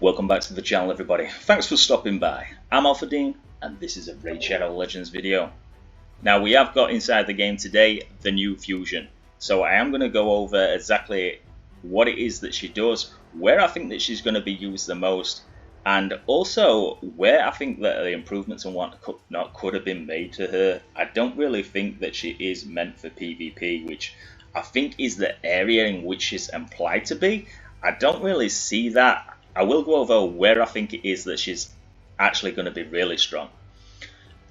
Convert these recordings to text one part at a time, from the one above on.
Welcome back to the channel, everybody. Thanks for stopping by. I'm Alpha Dean, and this is a Raid Shadow Legends video. Now, we have got inside the game today the new fusion. So I am going to go over exactly what it is that she does, where I think that she's going to be used the most, and also where I think that the improvements and whatnot could have been made to her. I don't really think that she is meant for PvP, which I think is the area in which she's implied to be. I don't really see that. I will go over where I think it is that she's actually going to be really strong.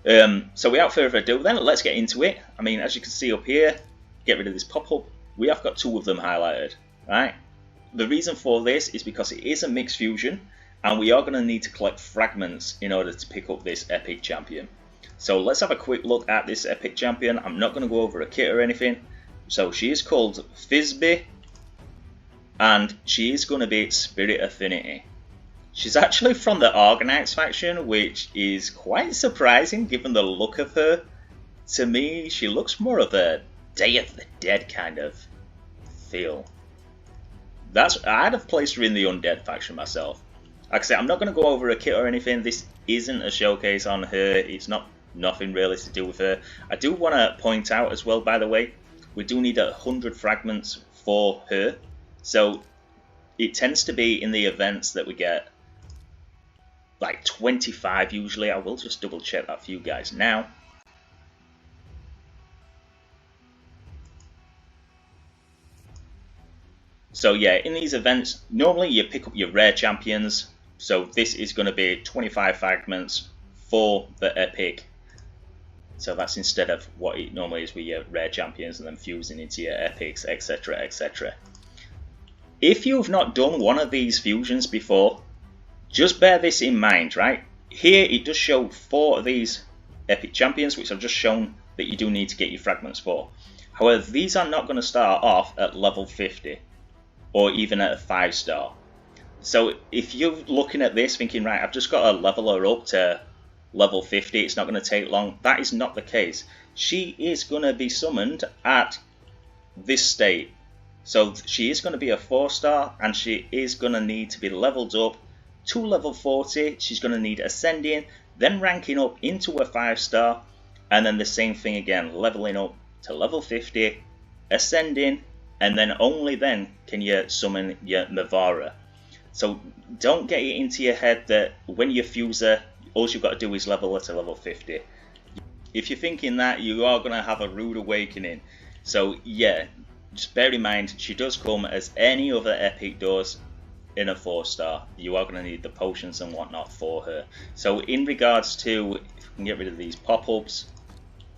So without further ado then, let's get into it. I mean, as you can see up here, get rid of this pop-up, we have got two of them highlighted, right? The reason for this is because it is a mixed fusion, and we are going to need to collect fragments in order to pick up this epic champion. So let's have a quick look at this epic champion. I'm not going to go over a kit or anything. So she is called Thisbe, and she is going to be Spirit Affinity. She's actually from the Argonauts faction, which is quite surprising given the look of her. To me, she looks more of a Day of the Dead kind of feel. I'd have placed her in the Undead faction myself. Like I said, I'm not going to go over a kit or anything. This isn't a showcase on her. It's nothing really to do with her. I do want to point out as well, by the way, we do need 100 fragments for her. So it tends to be in the events that we get like 25 usually. I will just double check that for you guys now. So yeah, in these events, normally you pick up your rare champions. So this is going to be 25 fragments for the epic. So that's instead of what it normally is with your rare champions and then fusing into your epics, etc, etc. If you've not done one of these fusions before, just bear this in mind, right? Here it does show 4 of these epic champions, which I've just shown that you do need to get your fragments for. However, these are not going to start off at level 50 or even at a 5-star. So if you're looking at this thinking, right, I've just got to level her up to level 50, it's not going to take long, that is not the case. She is going to be summoned at this state. So she is going to be a 4-star, and she is going to need to be leveled up to level 40. She's going to need ascending, then ranking up into a 5-star, and then the same thing again, leveling up to level 50, ascending, and then only then can you summon your Mavara. So don't get it into your head that when you fuse her, all you've got to do is level her to level 50. If you're thinking that, you are going to have a rude awakening. So yeah, just bear in mind, she does come as any other epic does in a 4-star. You are going to need the potions and whatnot for her. So in regards to, if we can get rid of these pop-ups,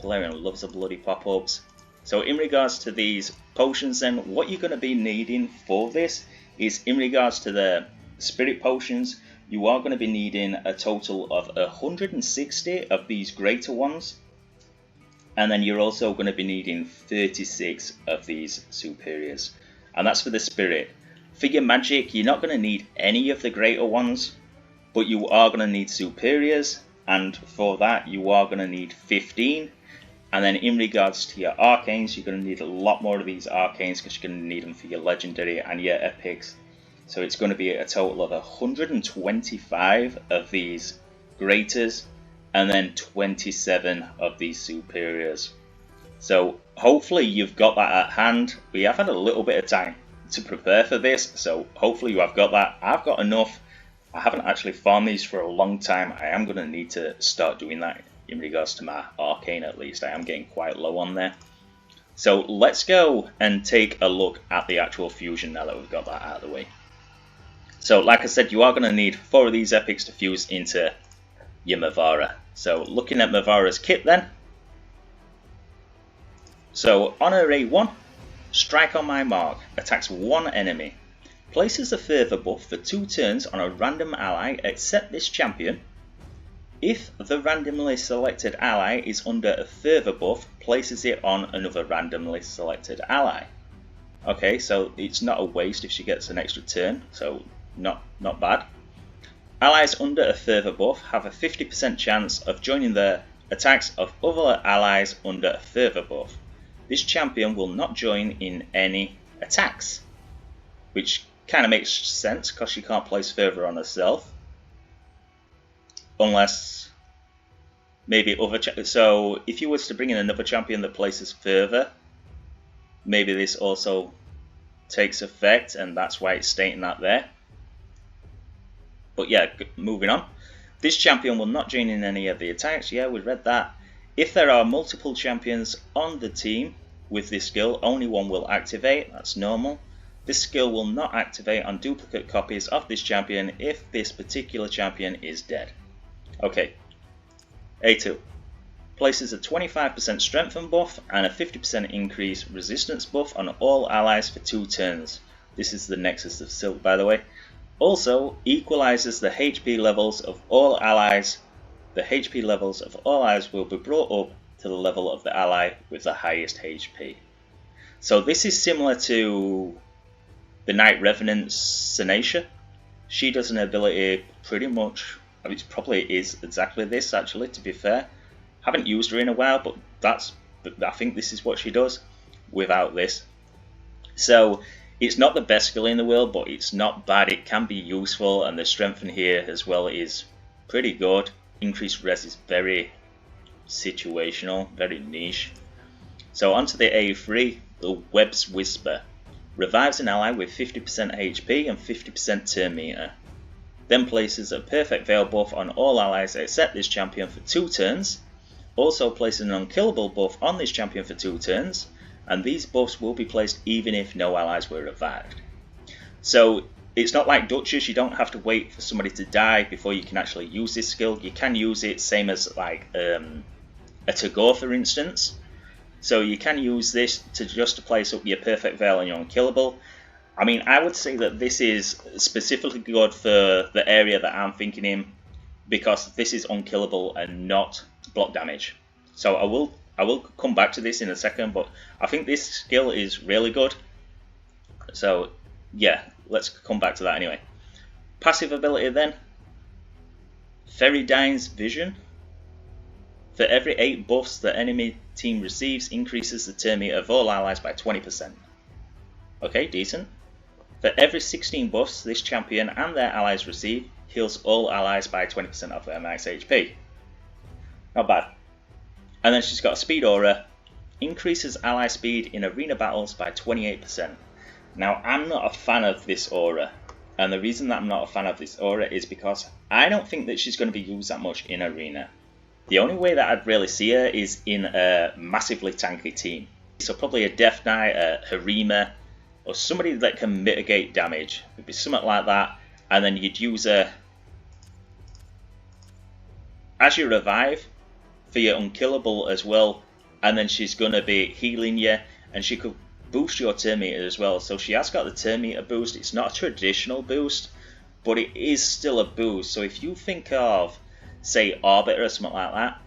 Valerian loves the bloody pop-ups. So in regards to these potions then, what you're going to be needing for this is, in regards to the spirit potions, you are going to be needing a total of 160 of these greater ones. And then you're also going to be needing 36 of these superiors. And that's for the spirit. For your magic, you're not going to need any of the greater ones, but you are going to need superiors. And for that, you are going to need 15. And then in regards to your arcanes, you're going to need a lot more of these arcanes, because you're going to need them for your legendary and your epics. So it's going to be a total of 125 of these greaters, and then 27 of these superiors. So hopefully you've got that at hand. We have had a little bit of time to prepare for this, so hopefully you have got that. I've got enough. I haven't actually farmed these for a long time. I am going to need to start doing that in regards to my arcane at least. I am getting quite low on there. So let's go and take a look at the actual fusion now that we've got that out of the way. So like I said, you are going to need 4 of these epics to fuse into your Mavara. So looking at Mavara's kit then. So on her A1, strike on my mark, attacks 1 enemy, places a further buff for 2 turns on a random ally except this champion. If the randomly selected ally is under a further buff, places it on another randomly selected ally. Okay, so it's not a waste if she gets an extra turn, so not bad. Allies under a further buff have a 50% chance of joining the attacks of other allies under a further buff. This champion will not join in any attacks, which kind of makes sense because she can't place further on herself. Unless maybe other... So if you was to bring in another champion that places further, maybe this also takes effect, and that's why it's stating that there. But yeah, moving on. This champion will not join in any of the attacks. Yeah, we read that. If there are multiple champions on the team with this skill, only one will activate. That's normal. This skill will not activate on duplicate copies of this champion if this particular champion is dead. Okay. A2. Places a 25% strengthen buff and a 50% increase resistance buff on all allies for 2 turns. This is the Nexus of Silk, by the way. Also, equalizes the HP levels of all allies. The HP levels of all allies will be brought up to the level of the ally with the highest HP. So this is similar to the Night Revenant Senacia. She does an ability pretty much, I mean, it probably is exactly this actually, to be fair. Haven't used her in a while, but I think this is what she does without this. So it's not the best skill in the world, but it's not bad. It can be useful, and the strengthen here as well is pretty good. Increased res is very situational, very niche. So onto the A3, the Web's Whisper. Revives an ally with 50% HP and 50% turn meter. Then places a perfect veil buff on all allies except this champion for 2 turns. Also places an unkillable buff on this champion for 2 turns. And these buffs will be placed even if no allies were revived. So it's not like Duchess, you don't have to wait for somebody to die before you can actually use this skill. You can use it same as like a Tagore, for instance. So you can use this to place up your perfect veil and your unkillable. I mean, I would say that this is specifically good for the area that I'm thinking in, because this is unkillable and not block damage. So I will come back to this in a second, but I think this skill is really good. So yeah, let's come back to that anyway. Passive ability then. Feridine's Vision. For every 8 buffs the enemy team receives, increases the turn meter of all allies by 20%. Okay, decent. For every 16 buffs this champion and their allies receive, heals all allies by 20% of their max HP. Not bad. And then she's got a speed aura. Increases ally speed in arena battles by 28%. Now, I'm not a fan of this aura. And the reason that I'm not a fan of this aura is because I don't think that she's going to be used that much in arena. The only way that I'd really see her is in a massively tanky team. So probably a Death Knight, a Harima, or somebody that can mitigate damage. It'd be something like that. And then you'd use her as your revive for your unkillable as well. And then she's going to be healing you, and she could boost your turn meter as well. So she has got the turn meter boost. It's not a traditional boost, but it is still a boost. So if you think of, say, Arbiter or something like that,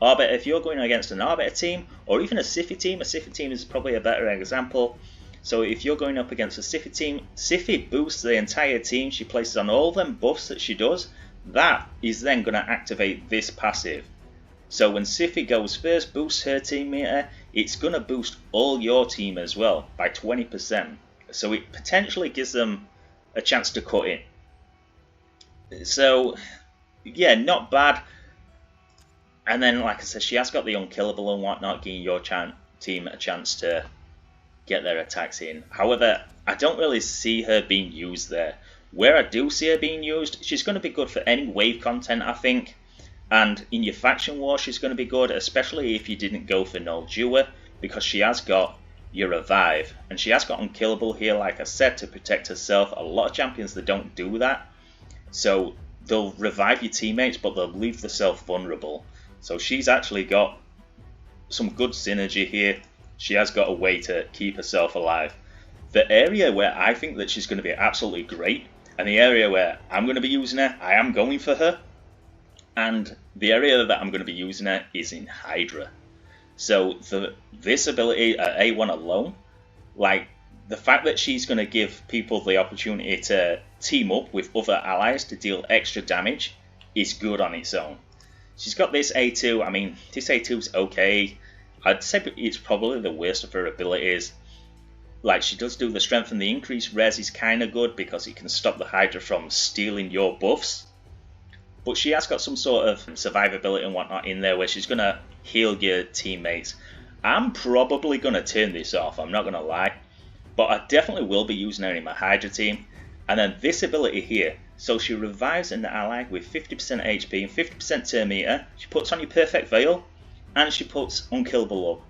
Arbiter, if you're going against an Arbiter team, or even a Siphi team is probably a better example. So if you're going up against a Siphi team, Siphi boosts the entire team. She places on all them buffs that she does. That is then going to activate this passive. So when Siphi goes first, boosts her team meter, it's going to boost all your team as well by 20%. So it potentially gives them a chance to cut in. So yeah, not bad. And then, like I said, she has got the unkillable and whatnot, giving your team a chance to get their attacks in. However, I don't really see her being used there. Where I do see her being used, she's going to be good for any wave content, I think. And in your faction war, she's going to be good, especially if you didn't go for Null Dewar, because she has got your revive. And she has got unkillable here, like I said, to protect herself. A lot of champions that don't do that. So they'll revive your teammates, but they'll leave themselves vulnerable. So she's actually got some good synergy here. She has got a way to keep herself alive. The area where I think that she's going to be absolutely great, and the area where I'm going to be using her, I am going for her. And the area that I'm going to be using her is in Hydra. So this ability at A1 alone, like the fact that she's going to give people the opportunity to team up with other allies to deal extra damage is good on its own. She's got this A2. I mean, this A2 is okay. I'd say it's probably the worst of her abilities. like she does do the strength, and the increased res is kind of good because it can stop the Hydra from stealing your buffs. But she has got some sort of survivability and whatnot in there where she's going to heal your teammates. I'm probably going to turn this off, I'm not going to lie. But I definitely will be using her in my Hydra team. And then this ability here, so she revives an ally with 50% HP and 50% turn meter. She puts on your Perfect Veil, and she puts Unkillable up.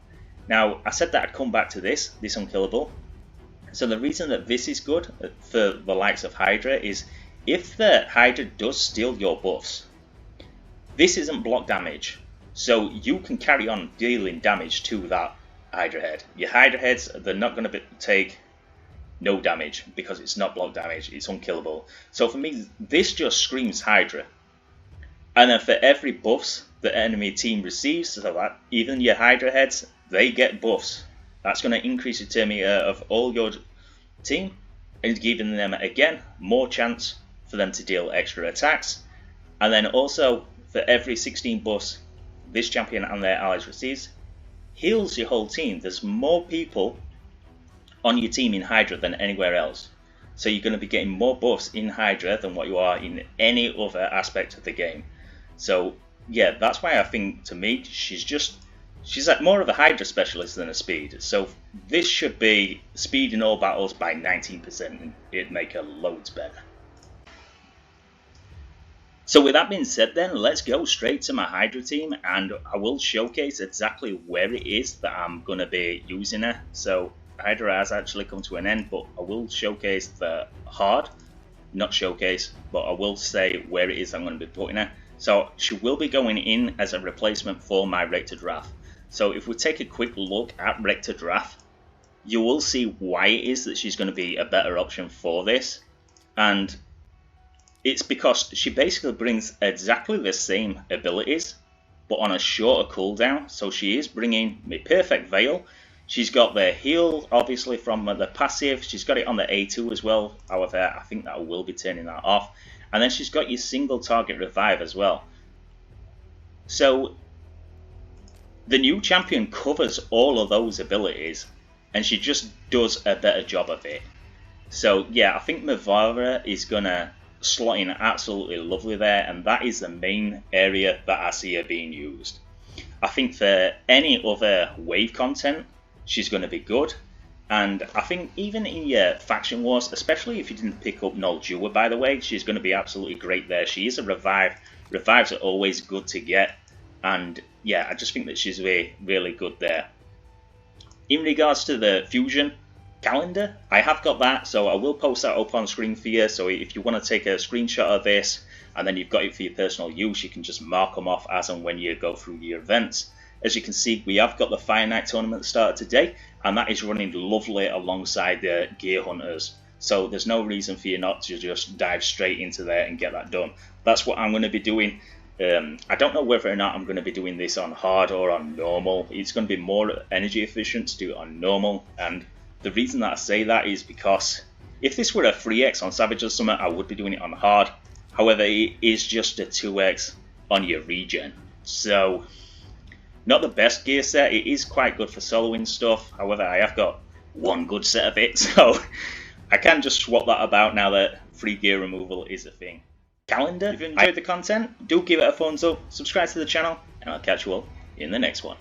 Now, I said that I'd come back to this Unkillable. So the reason that this is good for the likes of Hydra is if the Hydra does steal your buffs, this isn't block damage. So you can carry on dealing damage to that Hydra head. Your Hydra heads, they're not going to take no damage because it's not block damage, it's unkillable. So for me, this just screams Hydra. And then for every buffs the enemy team receives, so that even your Hydra heads, they get buffs. That's going to increase the turn meter of all your team and giving them, again, more chance for them to deal extra attacks. And then also, for every 16 buffs this champion and their allies receives, heals your whole team. There's more people on your team in Hydra than anywhere else. So you're going to be getting more buffs in Hydra than what you are in any other aspect of the game. So yeah, that's why I think, to me, she's like more of a Hydra specialist than a speed. So this should be speed in all battles by 19%, and it'd make her loads better. So with that being said then, let's go straight to my Hydra team, and I will showcase exactly where it is that I'm going to be using her. So Hydra has actually come to an end, but I will showcase the hard, not showcase, but I will say where it is I'm going to be putting her. So she will be going in as a replacement for my Rector Draft. So if we take a quick look at Rector Draft, you will see why it is that she's going to be a better option for this. And it's because she basically brings exactly the same abilities, but on a shorter cooldown. So she is bringing me Perfect Veil. She's got the heal, obviously, from the passive. She's got it on the A2 as well. However, I think that I will be turning that off. And then she's got your single target revive as well. So the new champion covers all of those abilities, and she just does a better job of it. So yeah, I think Mavara is going to slot in absolutely lovely there, and that is the main area that I see her being used. I think for any other wave content, she's going to be good. And I think even in your faction wars, especially if you didn't pick up Noljua, by the way, she's going to be absolutely great there. She is a revive. Revives are always good to get. And yeah, I just think that she's really good there. In regards to the fusion calendar, I have got that, so I will post that up on screen for you. So if you want to take a screenshot of this and then you've got it for your personal use, you can just mark them off as and when you go through your events. As you can see, we have got the Fire Knight tournament started today, and that is running lovely alongside the Gear Hunters. So there's no reason for you not to just dive straight into there and get that done. That's what I'm going to be doing. I don't know whether or not I'm going to be doing this on hard or on normal. It's going to be more energy efficient to do it on normal, and the reason that I say that is because if this were a 3x on Savage or something, I would be doing it on hard. However, it is just a 2x on your regen. So not the best gear set. It is quite good for soloing stuff. However, I have got one good set of it, so I can just swap that about now that free gear removal is a thing. Calendar, if you enjoyed the content, do give it a thumbs up, subscribe to the channel, and I'll catch you all in the next one.